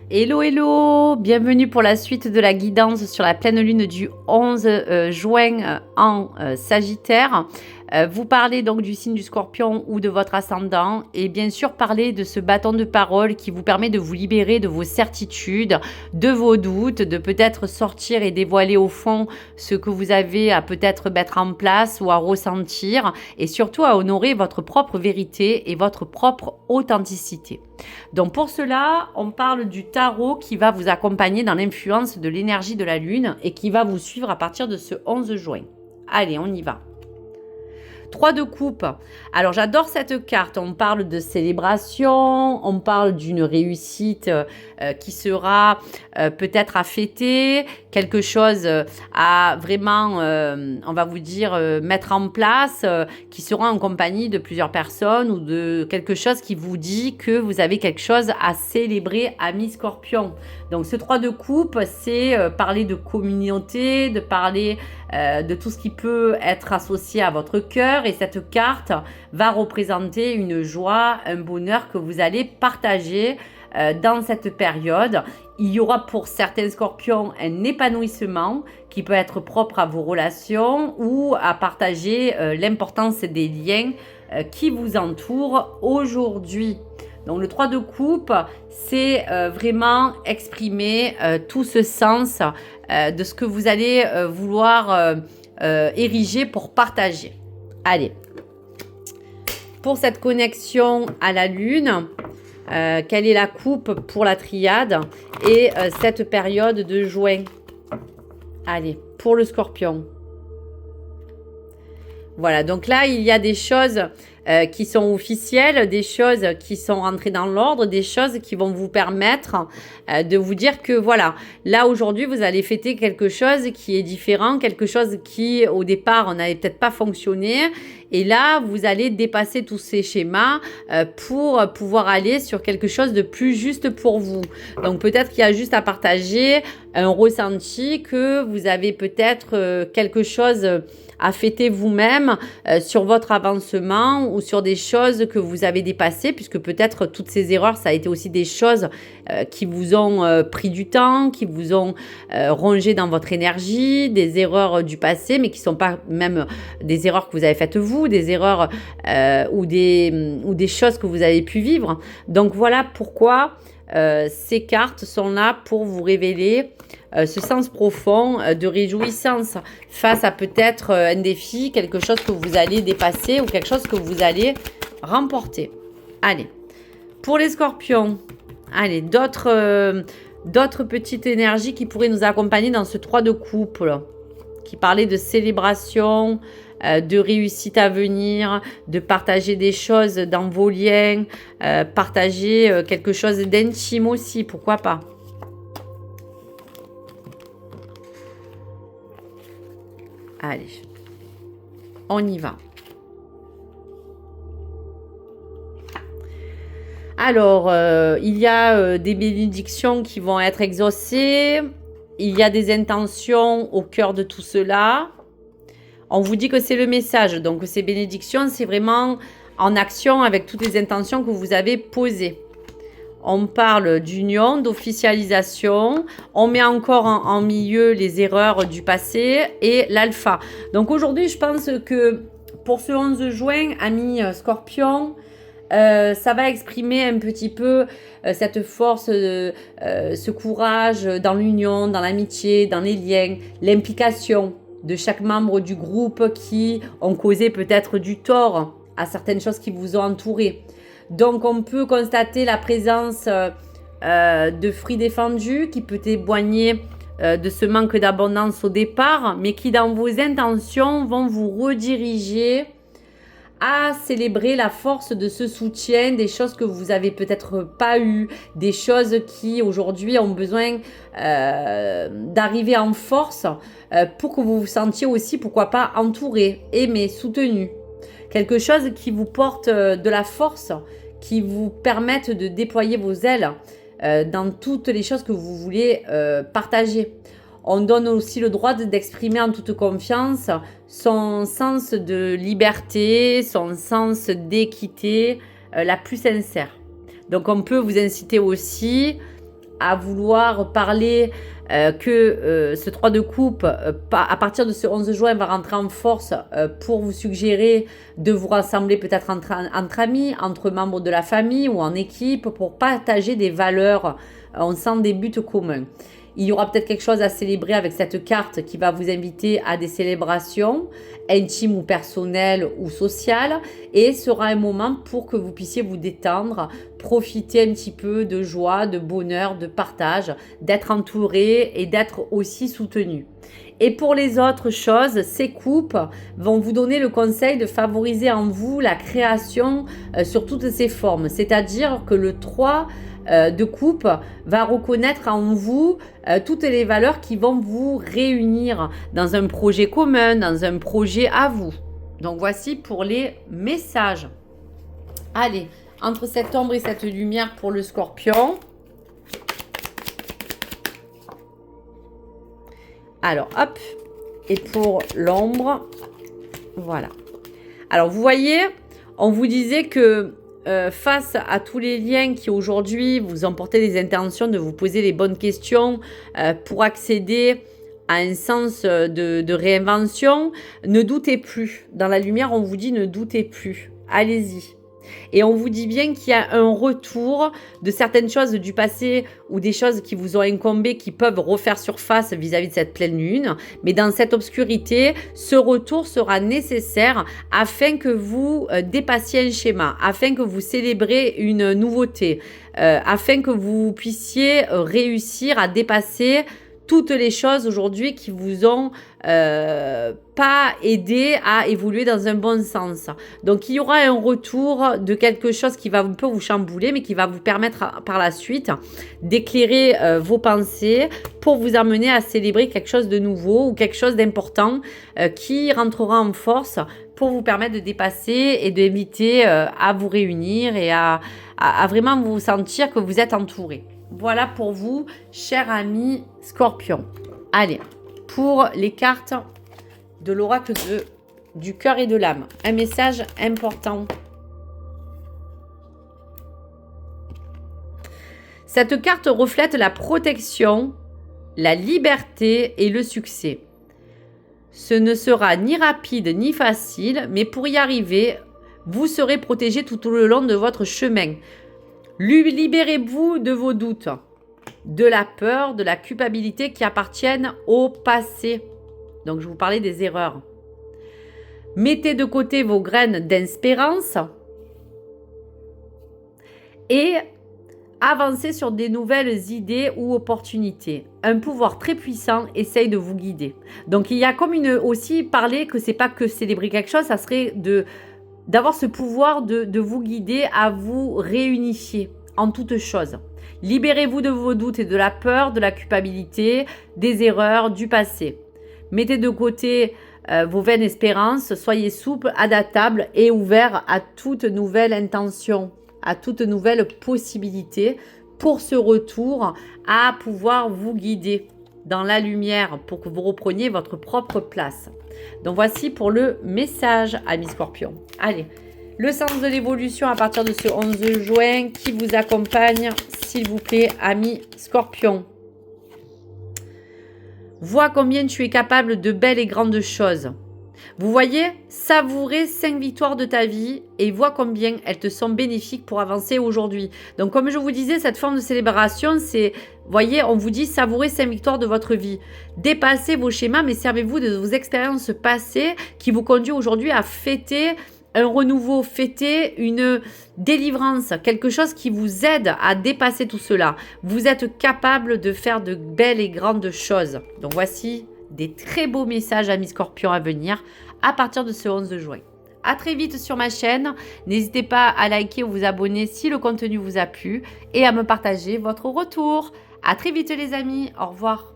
Hello, hello! Bienvenue pour la suite de la guidance sur la pleine lune du 11 juin en Sagittaire. Vous parlez donc du signe du Scorpion ou de votre ascendant et bien sûr parler de ce bâton de parole qui vous permet de vous libérer de vos certitudes, de vos doutes, de peut-être sortir et dévoiler au fond ce que vous avez à peut-être mettre en place ou à ressentir et surtout à honorer votre propre vérité et votre propre authenticité. Donc pour cela, on parle du tarot qui va vous accompagner dans l'influence de l'énergie de la lune et qui va vous suivre à partir de ce 11 juin. Allez, on y va. 3 de coupe. Alors j'adore cette carte, on parle de célébration, on parle d'une réussite qui sera peut-être à fêter, quelque chose à vraiment, on va vous dire, mettre en place, qui sera en compagnie de plusieurs personnes ou de quelque chose qui vous dit que vous avez quelque chose à célébrer, ami Scorpion. Donc ce 3 de coupe, c'est parler de communauté, de parler de tout ce qui peut être associé à votre cœur. Et cette carte va représenter une joie, un bonheur que vous allez partager dans cette période. Il y aura pour certains scorpions un épanouissement qui peut être propre à vos relations ou à partager l'importance des liens qui vous entourent aujourd'hui. Donc le 3 de coupe, c'est vraiment exprimer tout ce sens de ce que vous allez vouloir ériger pour partager. Allez, pour cette connexion à la lune, quelle est la coupe pour la triade et cette période de juin? Allez, pour le scorpion. Voilà, donc là, il y a des choses qui sont officielles, des choses qui sont entrées dans l'ordre, des choses qui vont vous permettre de vous dire que voilà, là aujourd'hui, vous allez fêter quelque chose qui est différent, quelque chose qui au départ n'avait peut-être pas fonctionné. Et là, vous allez dépasser tous ces schémas pour pouvoir aller sur quelque chose de plus juste pour vous. Donc peut-être qu'il y a juste à partager un ressenti que vous avez peut-être quelque chose à fêter vous-même sur votre avancement ou sur des choses que vous avez dépassées, puisque peut-être toutes ces erreurs, ça a été aussi des choses qui vous ont pris du temps, qui vous ont rongé dans votre énergie, des erreurs du passé, mais qui ne sont pas même des erreurs que vous avez faites vous, des erreurs ou des choses que vous avez pu vivre. Donc voilà pourquoi ces cartes sont là pour vous révéler ce sens profond de réjouissance face à peut-être un défi, quelque chose que vous allez dépasser ou quelque chose que vous allez remporter. Allez, pour les scorpions, allez, d'autres petites énergies qui pourraient nous accompagner dans ce 3 de couple, qui parlait de célébration, de réussite à venir, de partager des choses dans vos liens, partager quelque chose d'intime aussi, pourquoi pas. Allez, on y va. Alors, il y a des bénédictions qui vont être exaucées. Il y a des intentions au cœur de tout cela. On vous dit que c'est le message. Donc, ces bénédictions, c'est vraiment en action avec toutes les intentions que vous avez posées. On parle d'union, d'officialisation. On met encore en milieu les erreurs du passé et l'alpha. Donc aujourd'hui, je pense que pour ce 11 juin, amis Scorpion, ça va exprimer un petit peu cette force, ce courage dans l'union, dans l'amitié, dans les liens, l'implication de chaque membre du groupe qui ont causé peut-être du tort à certaines choses qui vous ont entouré. Donc, on peut constater la présence de fruits défendus qui peut témoigner de ce manque d'abondance au départ, mais qui, dans vos intentions, vont vous rediriger à célébrer la force de ce soutien, des choses que vous avez peut-être pas eues, des choses qui, aujourd'hui, ont besoin d'arriver en force pour que vous vous sentiez aussi, pourquoi pas, entouré, aimé, soutenu. Quelque chose qui vous porte de la force, qui vous permette de déployer vos ailes dans toutes les choses que vous voulez partager. On donne aussi le droit d'exprimer en toute confiance son sens de liberté, son sens d'équité la plus sincère. Donc on peut vous inciter aussi à vouloir parler que ce 3 de coupe, à partir de ce 11 juin, va rentrer en force pour vous suggérer de vous rassembler peut-être entre amis, entre membres de la famille ou en équipe pour partager des valeurs. On sent des buts communs. Il y aura peut-être quelque chose à célébrer avec cette carte qui va vous inviter à des célébrations intimes ou personnelles ou sociales, et sera un moment pour que vous puissiez vous détendre, profiter un petit peu de joie, de bonheur, de partage, d'être entouré et d'être aussi soutenu. Et pour les autres choses, ces coupes vont vous donner le conseil de favoriser en vous la création sur toutes ses formes. C'est-à-dire que le 3 de coupe va reconnaître en vous toutes les valeurs qui vont vous réunir dans un projet commun, dans un projet à vous. Donc voici pour les messages. Allez, entre cette ombre et cette lumière pour le Scorpion. Alors, hop, et pour l'ombre, voilà. Alors, vous voyez, on vous disait que face à tous les liens qui aujourd'hui vous ont porté des intentions de vous poser les bonnes questions pour accéder à un sens de réinvention, ne doutez plus. Dans la lumière, on vous dit ne doutez plus. Allez-y. Et on vous dit bien qu'il y a un retour de certaines choses du passé ou des choses qui vous ont incombé qui peuvent refaire surface vis-à-vis de cette pleine lune. Mais dans cette obscurité, ce retour sera nécessaire afin que vous dépassiez un schéma, afin que vous célébrez une nouveauté, afin que vous puissiez réussir à dépasser toutes les choses aujourd'hui qui vous ont pas aidé à évoluer dans un bon sens. Donc, il y aura un retour de quelque chose qui va un peu vous chambouler, mais qui va vous permettre par la suite d'éclairer vos pensées pour vous amener à célébrer quelque chose de nouveau ou quelque chose d'important qui rentrera en force pour vous permettre de dépasser et d'éviter à vous réunir et à vraiment vous sentir que vous êtes entouré. Voilà pour vous, chers amis Scorpion. Allez, pour les cartes de l'oracle du cœur et de l'âme, un message important. Cette carte reflète la protection, la liberté et le succès. Ce ne sera ni rapide ni facile, mais pour y arriver, vous serez protégé tout le long de votre chemin. Libérez-vous de vos doutes, de la peur, de la culpabilité qui appartiennent au passé. Donc, je vous parlais des erreurs. Mettez de côté vos graines d'espérance et avancez sur des nouvelles idées ou opportunités. Un pouvoir très puissant essaye de vous guider. Donc, il y a comme aussi parler que c'est pas que célébrer quelque chose, ça serait d'avoir ce pouvoir de vous guider à vous réunifier en toutes choses. Libérez-vous de vos doutes et de la peur, de la culpabilité, des erreurs, du passé. Mettez de côté vos vaines espérances, soyez souple, adaptable et ouvert à toute nouvelle intention, à toute nouvelle possibilité pour ce retour à pouvoir vous guider dans la lumière pour que vous repreniez votre propre place. Donc voici pour le message, amis Scorpion. Allez, le sens de l'évolution à partir de ce 11 juin qui vous accompagne, s'il vous plaît, amis Scorpion. Vois combien tu es capable de belles et grandes choses. Vous voyez, savourer 5 victoires de ta vie et vois combien elles te sont bénéfiques pour avancer aujourd'hui. Donc, comme je vous disais, cette forme de célébration, c'est, voyez, on vous dit savourer 5 victoires de votre vie. Dépassez vos schémas, mais servez-vous de vos expériences passées qui vous conduisent aujourd'hui à fêter un renouveau, fêter une délivrance, quelque chose qui vous aide à dépasser tout cela. Vous êtes capable de faire de belles et grandes choses. Donc, voici des très beaux messages, amis Scorpions, à venir à partir de ce 11 juin. À très vite sur ma chaîne. N'hésitez pas à liker ou vous abonner si le contenu vous a plu et à me partager votre retour. À très vite les amis. Au revoir.